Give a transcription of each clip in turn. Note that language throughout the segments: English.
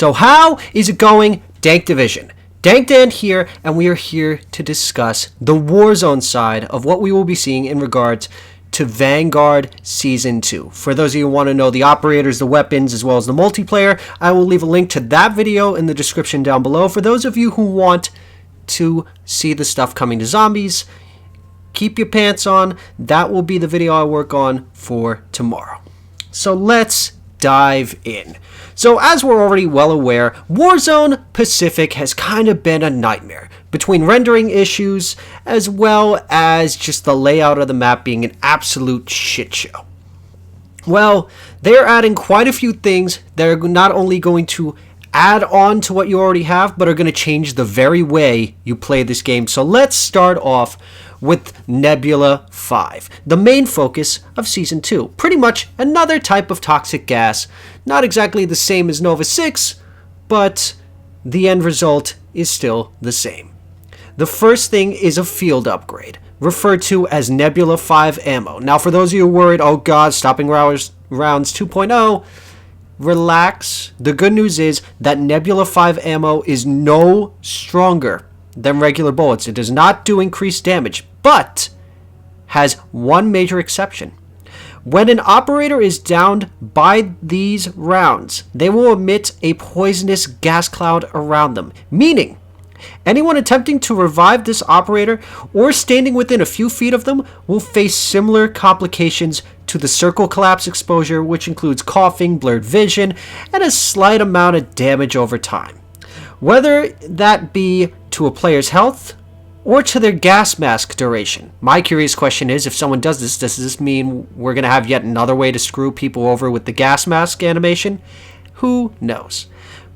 So how is it going, Dank Division? Dank Dan here, and we are here to discuss the Warzone side of what we will be seeing in regards to Vanguard Season 2. For those of you who want to know the operators, the weapons, as well as the multiplayer, I will leave a link to that video in the description down below. For those of you who want to see the stuff coming to zombies, keep your pants on. That will be the video I work on for tomorrow. So let's dive in. So as we're already well aware, Warzone Pacific has kind of been a nightmare, between rendering issues as well as just the layout of the map being an absolute shit show. Well, they're adding quite a few things that are not only going to add on to what you already have, but are going to change the very way you play this game. So let's start off with Nebula V, the main focus of Season 2. Pretty much another type of toxic gas, not exactly the same as Nova 6, but the end result is still the same. The first thing is a field upgrade, referred to as Nebula V ammo. Now for those of you worried, oh god, stopping rounds 2.0, relax. The good news is that Nebula V ammo is no stronger than regular bullets. It does not do increased damage, but has one major exception. When an operator is downed by these rounds, they will emit a poisonous gas cloud around them, meaning anyone attempting to revive this operator or standing within a few feet of them will face similar complications to the circle collapse exposure, which includes coughing, blurred vision, and a slight amount of damage over time. Whether that be to a player's health or to their gas mask duration. My curious question is, if someone does this mean we're going to have yet another way to screw people over with the gas mask animation? Who knows?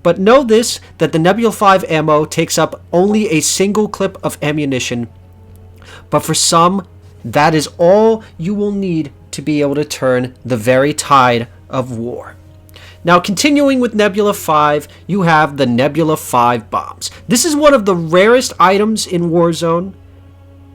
But know this, that the Nebula V ammo takes up only a single clip of ammunition, but for some, that is all you will need to be able to turn the very tide of war. Now, continuing with Nebula V, you have the Nebula V Bombs. This is one of the rarest items in Warzone,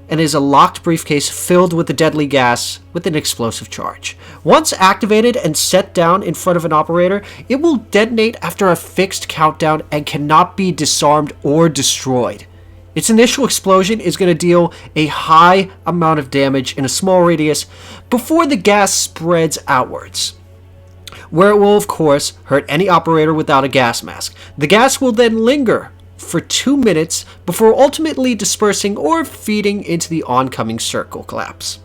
and is a locked briefcase filled with the deadly gas with an explosive charge. Once activated and set down in front of an operator, it will detonate after a fixed countdown and cannot be disarmed or destroyed. Its initial explosion is going to deal a high amount of damage in a small radius before the gas spreads outwards, where it will of course hurt any operator without a gas mask. The gas will then linger for 2 minutes before ultimately dispersing or feeding into the oncoming circle collapse.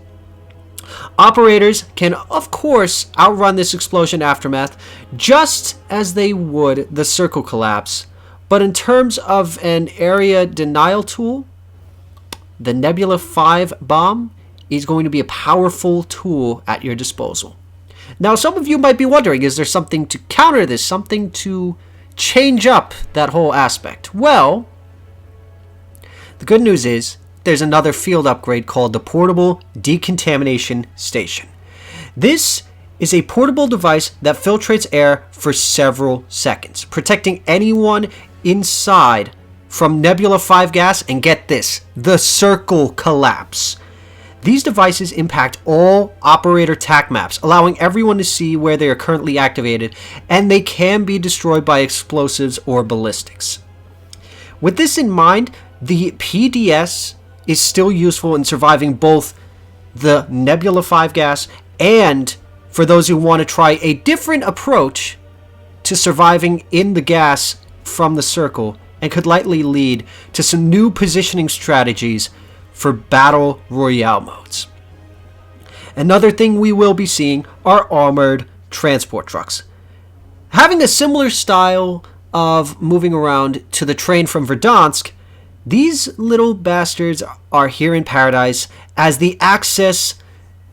Operators can of course outrun this explosion aftermath just as they would the circle collapse, but in terms of an area denial tool, the Nebula V Bomb is going to be a powerful tool at your disposal. Now, some of you might be wondering, is there something to counter this, something to change up that whole aspect? Well, the good news is there's another field upgrade called the Portable Decontamination Station. This is a portable device that filtrates air for several seconds, protecting anyone inside from Nebula V gas, and get this, the circle collapse. These devices impact all operator TAC maps, allowing everyone to see where they are currently activated, and they can be destroyed by explosives or ballistics. With this in mind, the PDS is still useful in surviving both the Nebula V gas and for those who want to try a different approach to surviving in the gas from the circle, and could likely lead to some new positioning strategies for battle royale modes. Another thing we will be seeing are armored transport trucks. Having a similar style of moving around to the train from Verdansk, these little bastards are here in paradise as the Axis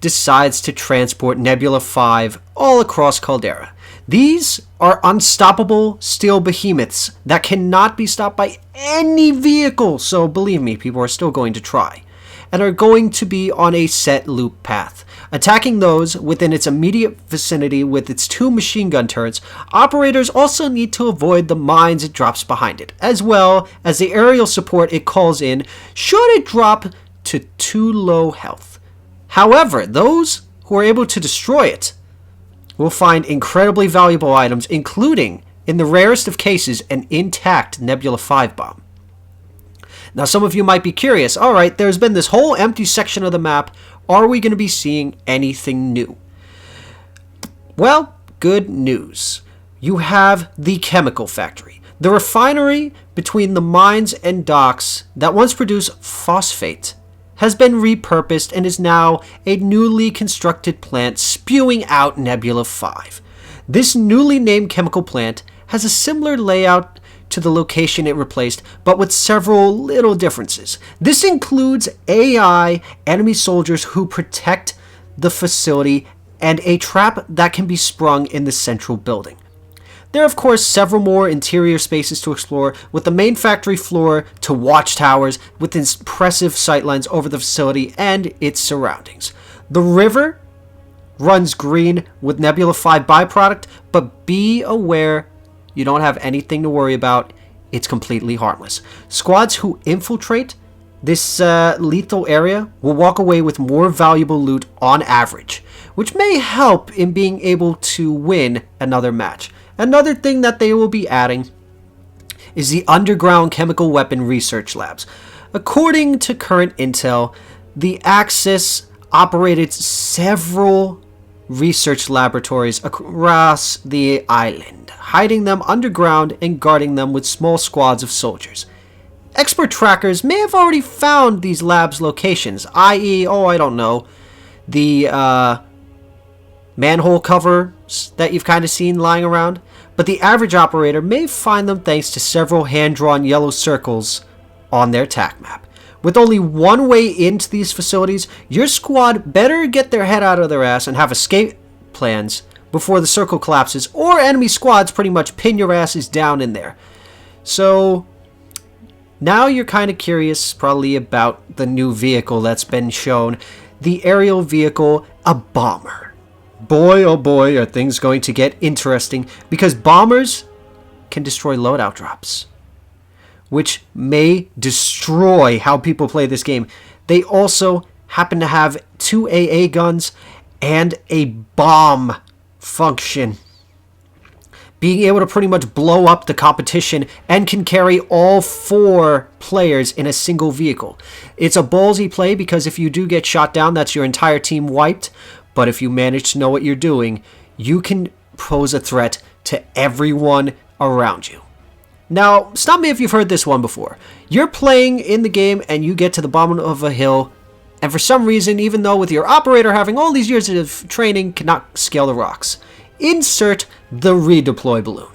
decides to transport Nebula V all across Caldera. These are unstoppable steel behemoths that cannot be stopped by any vehicle, so believe me, people are still going to try, and are going to be on a set loop path. Attacking those within its immediate vicinity with its 2 machine gun turrets, operators also need to avoid the mines it drops behind it, as well as the aerial support it calls in should it drop to too low health. However, those who are able to destroy it will find incredibly valuable items, including in the rarest of cases, an intact Nebula V Bomb. Now, some of you might be curious, alright, there's been this whole empty section of the map. Are we going to be seeing anything new? Well, good news. You have the chemical factory. The refinery between the mines and docks that once produced phosphate has been repurposed and is now a newly constructed plant spewing out Nebula V. This newly named chemical plant has a similar layout to the location it replaced, but with several little differences. This includes AI enemy soldiers who protect the facility and a trap that can be sprung in the central building. There are, of course, several more interior spaces to explore, with the main factory floor to watchtowers with impressive sightlines over the facility and its surroundings. The river runs green with Nebula V byproduct, but be aware you don't have anything to worry about. It's completely harmless. Squads who infiltrate this lethal area will walk away with more valuable loot on average, which may help in being able to win another match. Another thing that they will be adding is the underground chemical weapon research labs. According to current intel, the Axis operated several research laboratories across the island, hiding them underground and guarding them with small squads of soldiers. Expert trackers may have already found these labs' locations, i.e., I don't know, the manhole covers that you've kind of seen lying around, but the average operator may find them thanks to several hand-drawn yellow circles on their TAC map. With only one way into these facilities, your squad better get their head out of their ass and have escape plans before the circle collapses, or enemy squads pretty much pin your asses down in there. So now you're kind of curious probably about the new vehicle that's been shown, the aerial vehicle, a bomber. Boy, oh boy, are things going to get interesting, because bombers can destroy loadout drops, which may destroy how people play this game. They also happen to have 2 AA guns and a bomb function, being able to pretty much blow up the competition, and can carry all 4 players in a single vehicle. It's a ballsy play, because if you do get shot down, that's your entire team wiped. But if you manage to know what you're doing, you can pose a threat to everyone around you. Now, stop me if you've heard this one before. You're playing in the game and you get to the bottom of a hill, and for some reason, even though with your operator having all these years of training, cannot scale the rocks. Insert the Redeploy Balloon.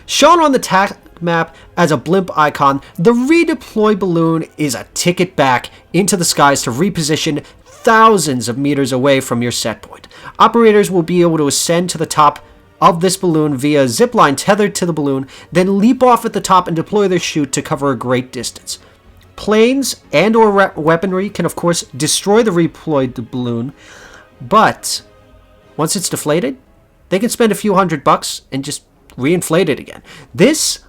Shown on the TAC map as a blimp icon, the Redeploy Balloon is a ticket back into the skies to reposition thousands of meters away from your set point. Operators will be able to ascend to the top of this balloon via a zipline tethered to the balloon, then leap off at the top and deploy their chute to cover a great distance. Planes and or weaponry can of course destroy the redeployed balloon, but once it's deflated, they can spend a few $100 and just reinflate it again. This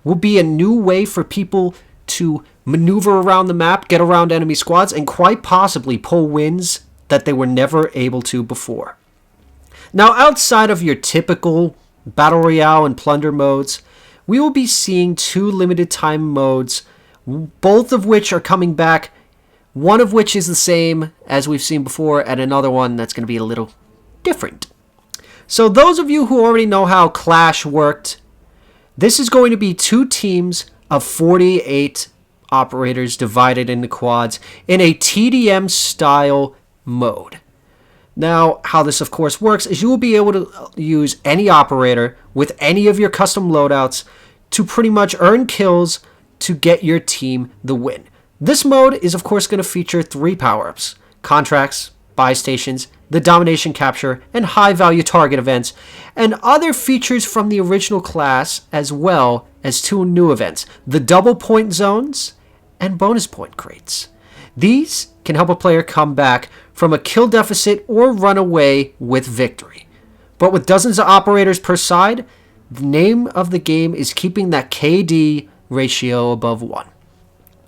will be a new way for people to maneuver around the map, get around enemy squads, and quite possibly pull wins that they were never able to before. Now, outside of your typical Battle Royale and Plunder modes, we will be seeing 2 limited time modes, both of which are coming back, one of which is the same as we've seen before, and another one that's going to be a little different. So those of you who already know how Clash worked, this is going to be 2 teams of 48 operators divided into quads in a TDM style mode. Now, how this of course works is you will be able to use any operator with any of your custom loadouts to pretty much earn kills to get your team the win. This mode is of course going to feature 3 power-ups: contracts, buy stations, the domination capture, and high value target events, and other features from the original class, as well as 2 new events: the double point zones and bonus point crates. These can help a player come back from a kill deficit or run away with victory. But with dozens of operators per side, the name of the game is keeping that KD ratio above 1.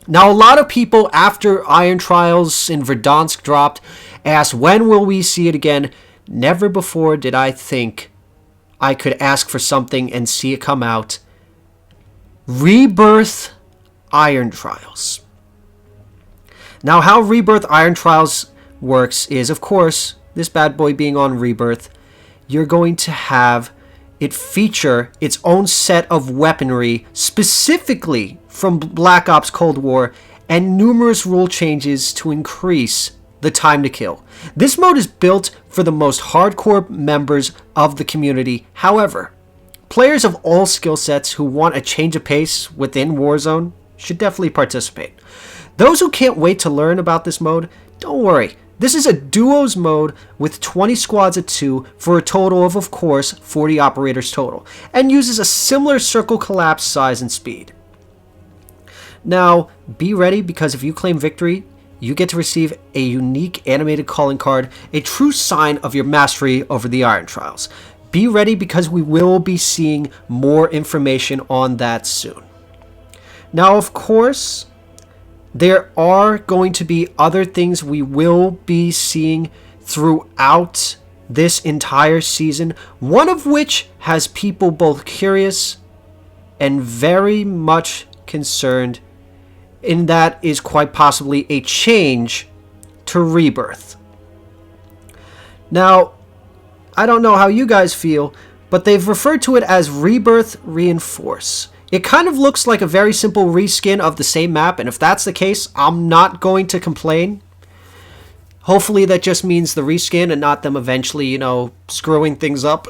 Now, a lot of people after Iron Trials in Verdansk dropped asked, when will we see it again? Never before did I think I could ask for something and see it come out. Rebirth Iron Trials. Now, how Rebirth Iron Trials works is, of course, this bad boy being on Rebirth, you're going to have it feature its own set of weaponry specifically from Black Ops Cold War and numerous rule changes to increase the time to kill. This mode is built for the most hardcore members of the community. However, players of all skill sets who want a change of pace within Warzone should definitely participate. Those who can't wait to learn about this mode, don't worry. This is a duos mode with 20 squads of 2 for a total of course, 40 operators total, and uses a similar circle collapse size and speed. Now, be ready, because if you claim victory, you get to receive a unique animated calling card, a true sign of your mastery over the Iron Trials. Be ready, because we will be seeing more information on that soon. Now, of course, there are going to be other things we will be seeing throughout this entire season, one of which has people both curious and very much concerned, and that is quite possibly a change to Rebirth. Now, I don't know how you guys feel, but they've referred to it as Rebirth Reinforce. It kind of looks like a very simple reskin of the same map, and if that's the case, I'm not going to complain. Hopefully that just means the reskin and not them eventually, screwing things up.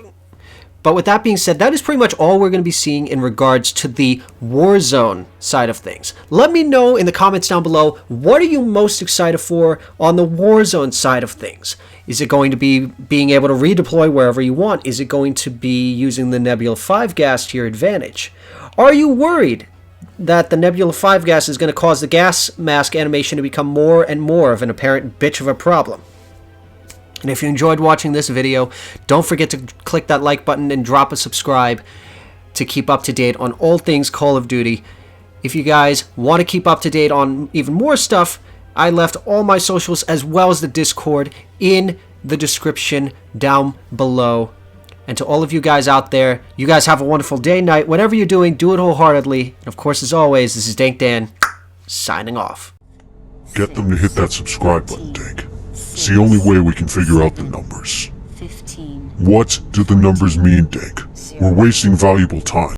But with that being said, that is pretty much all we're going to be seeing in regards to the Warzone side of things. Let me know in the comments down below, what are you most excited for on the Warzone side of things? Is it going to be being able to redeploy wherever you want? Is it going to be using the Nebula V gas to your advantage? Are you worried that the Nebula V gas is going to cause the gas mask animation to become more and more of an apparent bitch of a problem? And if you enjoyed watching this video, don't forget to click that like button and drop a subscribe to keep up to date on all things Call of Duty. If you guys want to keep up to date on even more stuff, I left all my socials as well as the Discord in the description down below. And to all of you guys out there, you guys have a wonderful day, night, whatever you're doing, do it wholeheartedly. And of course, as always, this is Dank Dan, signing off. Get them to hit that subscribe button, Dank. It's the only way we can figure out the numbers. 15. What do the numbers mean, Dank? We're wasting valuable time.